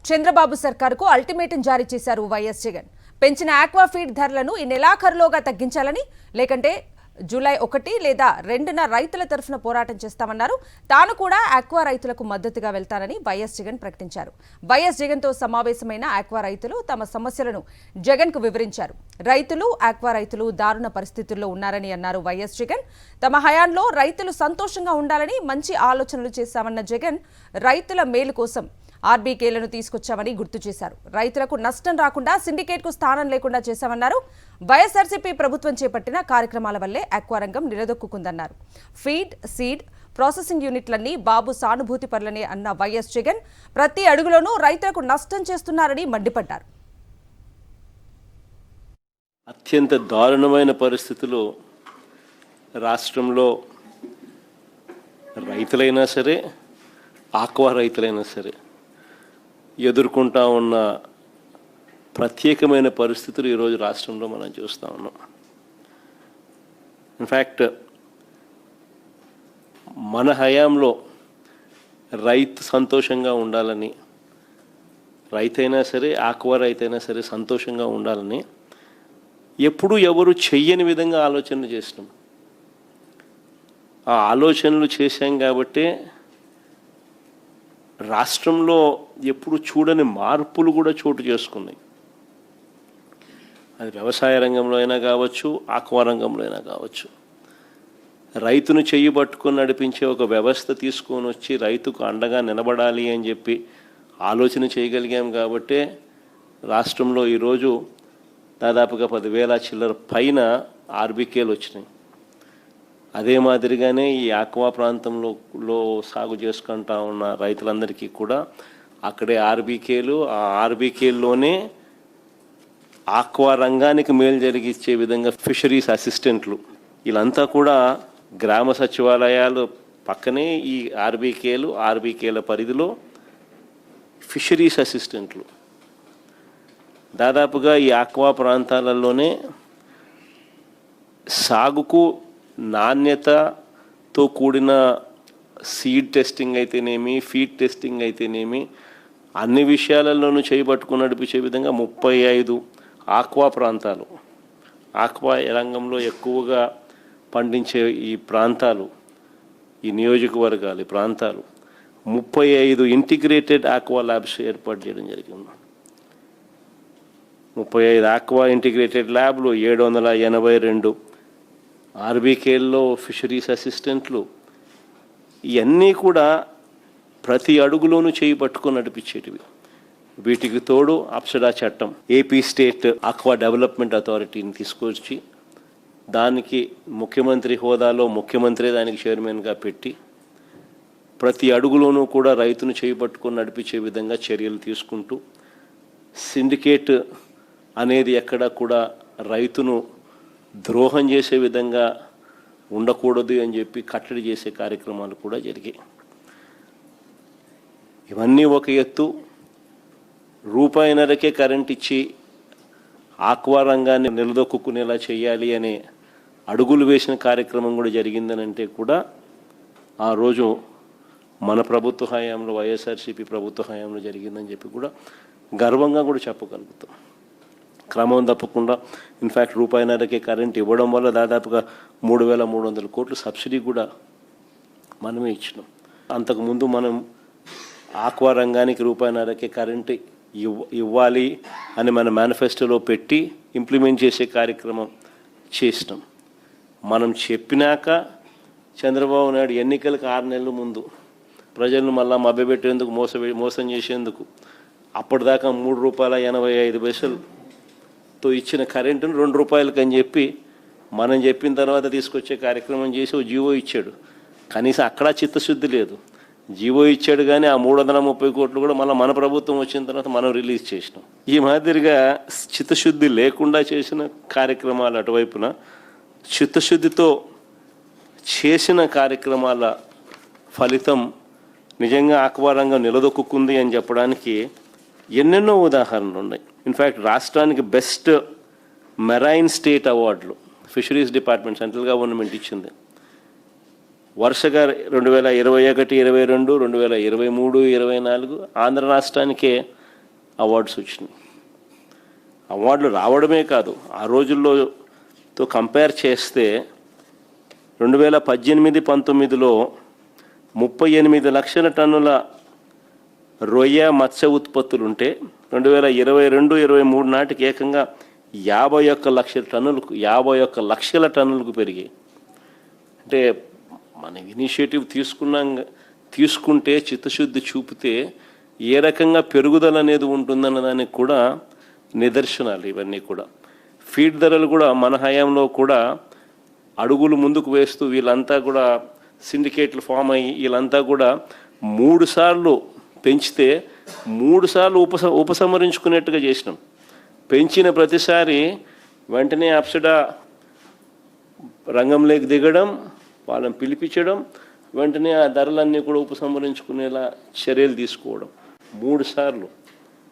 Chandrababu సర్కారుకు ultimatum జారీ చేశారు YS Jagan. పెంచిన ఆక్వా ఫీడ్ ధరలను ఈ నెలాఖరులోగా తగ్గించాలని, లేకంటే జూలై 1 లేదా 2న రైతుల తరఫున పోరాటం చేస్తామన్నారు. తాను కూడా ఆక్వా రైతులకు మద్దతుగా వెళ్తానని వైఎస్ జగన్ ప్రకటించారు. వైఎస్ జగన్తో సమావేశమైన ఆక్వా రైతులు తమ సమస్యలను జగన్కు వివరించారు. ఆక్వా రైతులు దారుణ పరిస్థితుల్లో ఉన్నారని అన్నారు వైఎస్ జగన్. తమ హయాంలో రైతులు సంతోషంగా ఉండాలని మంచి ఆలోచనలు చేశామన్న జగన్ రైతుల మేలు కోసం ఆర్బీకేలను తీసుకొచ్చామని గుర్తు చేశారు. రైతులకు నష్టం రాకుండా సిండికేట్కు స్థానం లేకుండా చేశామన్నారు. వైఎస్ఆర్సీపీ ప్రభుత్వం చేపట్టిన కార్యక్రమాల వల్లే ఆక్వా రంగం నిలదొక్కుందన్నారు. ఫీడ్, సీడ్, ప్రాసెసింగ్ యూనిట్లన్నీ బాబు సానుభూతి పరులని అన్న వైఎస్ జగన్ ప్రతి అడుగులోనూ రైతులకు నష్టం చేస్తున్నారని మండిపడ్డారు. అత్యంత దారుణమైన పరిస్థితులు రాష్ట్రంలో రైతులైనా సరే, ఆక్వా రైతులైనా సరే ఎదుర్కొంటా ఉన్న ప్రత్యేకమైన పరిస్థితులు ఈరోజు రాష్ట్రంలో మనం చూస్తూ ఉన్నాం. ఇన్ఫ్యాక్ట్ మన హయాంలో రైతు సంతోషంగా ఉండాలని, రైతైనా సరే, ఆక్వా రైతైనా సరే సంతోషంగా ఉండాలని ఎప్పుడూ ఎవరు చెయ్యని విధంగా ఆలోచనలు చేసినాం. ఆ ఆలోచనలు చేశాం కాబట్టే రాష్ట్రంలో ఎప్పుడు చూడని మార్పులు కూడా చోటు చేసుకున్నాయి. అది వ్యవసాయ రంగంలో అయినా కావచ్చు, ఆక్వా రంగంలో అయినా కావచ్చు. రైతును చెయ్యి పట్టుకొని నడిపించే ఒక వ్యవస్థ తీసుకొని వచ్చి రైతుకు అండగా నిలబడాలి అని చెప్పి ఆలోచన చేయగలిగాం కాబట్టే రాష్ట్రంలో ఈరోజు దాదాపుగా 10,000 చిల్లర పైన ఆర్బీకేలు వచ్చినాయి. అదే మాదిరిగానే ఈ ఆక్వా ప్రాంతంలో సాగు చేసుకుంటా ఉన్న రైతులందరికీ కూడా అక్కడే ఆర్బీకేలు, ఆ ఆర్బీకేల్లోనే ఆక్వా రంగానికి మేలు జరిగించే విధంగా ఫిషరీస్ అసిస్టెంట్లు, వీళ్ళంతా కూడా గ్రామ సచివాలయాలు పక్కనే ఈ ఆర్బీకేల పరిధిలో ఫిషరీస్ అసిస్టెంట్లు దాదాపుగా ఈ ఆక్వా ప్రాంతాలలోనే సాగుకు నాణ్యతతో కూడిన సీడ్ టెస్టింగ్ అయితేనేమి, ఫీడ్ టెస్టింగ్ అయితేనేమి, అన్ని విషయాలలోనూ చేయబట్టుకుని నడిపించే విధంగా 35 ఆక్వా ప్రాంతాలు, ఆక్వా రంగంలో ఎక్కువగా పండించే ఈ ప్రాంతాలు, ఈ నియోజకవర్గాలు, ఈ ప్రాంతాలు 35 ఇంటిగ్రేటెడ్ ఆక్వా ల్యాబ్స్ ఏర్పాటు చేయడం జరిగింది. 35 ఆక్వా ఇంటిగ్రేటెడ్ ల్యాబ్లు, 782 ఆర్బీకేల్లో ఫిషరీస్ అసిస్టెంట్లు, ఇవన్నీ కూడా ప్రతి అడుగులోనూ చేయి పట్టుకొని నడిపించేటివి. వీటికి తోడు అప్సడా చట్టం, ఏపీ స్టేట్ ఆక్వా డెవలప్మెంట్ అథారిటీని తీసుకొచ్చి దానికి ముఖ్యమంత్రి హోదాలో ముఖ్యమంత్రి దానికి చైర్మన్గా పెట్టి ప్రతి అడుగులోనూ కూడా రైతును చేయి పట్టుకొని నడిపించే విధంగా చర్యలు తీసుకుంటూ సిండికేట్ అనేది ఎక్కడ కూడా రైతును ద్రోహం చేసే విధంగా ఉండకూడదు అని చెప్పి కట్టడి చేసే కార్యక్రమాలు కూడా జరిగాయి. ఇవన్నీ ఒక ఎత్తు. రూపాయిన్నరకే కరెంట్ ఇచ్చి ఆక్వా రంగాన్ని నిలదొక్కునేలా చేయాలి అనే అడుగులు వేసిన కార్యక్రమం కూడా జరిగిందని అంటే కూడా ఆ రోజు మన ప్రభుత్వ హయాంలో, వైఎస్ఆర్సీపీ ప్రభుత్వ హయాంలో జరిగిందని చెప్పి కూడా గర్వంగా కూడా చెప్పగలుగుతాం. క్రమం తప్పకుండా ఇన్ఫ్యాక్ట్ రూపాయిన్నరకే కరెంట్ ఇవ్వడం వల్ల దాదాపుగా 3,300 కోట్లు సబ్సిడీ కూడా మనమే ఇచ్చినాం. అంతకుముందు మనం ఆక్వా రంగానికి రూపాయిన్నరకే కరెంట్ ఇవ్వాలి అని మన మేనిఫెస్టోలో పెట్టి ఇంప్లిమెంట్ చేసే కార్యక్రమం చేసినాం. మనం చెప్పినాక చంద్రబాబు నాయుడు ఎన్నికలకు 6 నెలల ముందు ప్రజలను మళ్ళా మభ్యపెట్టేందుకు, మోసం చేసేందుకు అప్పటిదాకా ₹3.85తో ఇచ్చిన కరెంటును ₹2 అని చెప్పి మనం చెప్పిన తర్వాత తీసుకొచ్చే కార్యక్రమం చేసి ఓ జీవో ఇచ్చాడు. కనీసం అక్కడ చిత్తశుద్ధి లేదు. జీవో ఇచ్చాడు కానీ ఆ 330 కోట్లు కూడా మళ్ళీ మన ప్రభుత్వం వచ్చిన తర్వాత మనం రిలీజ్ చేసినాం. ఈ మాదిరిగా చిత్తశుద్ధి లేకుండా చేసిన కార్యక్రమాలు అటువైపున, చిత్తశుద్ధితో చేసిన కార్యక్రమాల ఫలితం నిజంగా ఆక్వా రంగం నిలదొక్కుంది అని చెప్పడానికి ఎన్నెన్నో ఉదాహరణలు ఉన్నాయి. ఇన్ఫ్యాక్ట్ రాష్ట్రానికి బెస్ట్ మెరైన్ స్టేట్ అవార్డులు ఫిషరీస్ డిపార్ట్మెంట్, సెంట్రల్ గవర్నమెంట్ ఇచ్చింది. వరుసగా 2021, 22, 2023, 24 ఆంధ్ర రాష్ట్రానికే అవార్డ్స్ వచ్చినాయి. అవార్డులు రావడమే కాదు, ఆ రోజుల్లోతో కంపేర్ చేస్తే 2018-19లో 38 లక్షల టన్నుల రొయ్య మత్స్య ఉత్పత్తులుంటే 2022-23 నాటికి ఏకంగా 51 లక్షల టన్నులకు పెరిగాయి. అంటే మన ఇనిషియేటివ్ తీసుకుంటే చిత్తశుద్ధి చూపితే ఏ రకంగా పెరుగుదల అనేది ఉంటుందన్న దానికి కూడా నిదర్శనాలు ఇవన్నీ కూడా. ఫీడ్ ధరలు కూడా మన హయాంలో కూడా అడుగులు ముందుకు వేస్తూ వీళ్ళంతా కూడా సిండికేట్లు ఫామ్ అయ్యి వీళ్ళంతా కూడా 3 సార్లు పెంచితే 3 సార్లు ఉపసంహరించుకునేట్టుగా చేసినాం. పెంచిన ప్రతిసారి వెంటనే అప్సడా రంగంలోకి దిగడం, వాళ్ళని పిలిపించడం, వెంటనే ఆ ధరలన్నీ కూడా ఉపసంహరించుకునేలా చర్యలు తీసుకోవడం 3 సార్లు.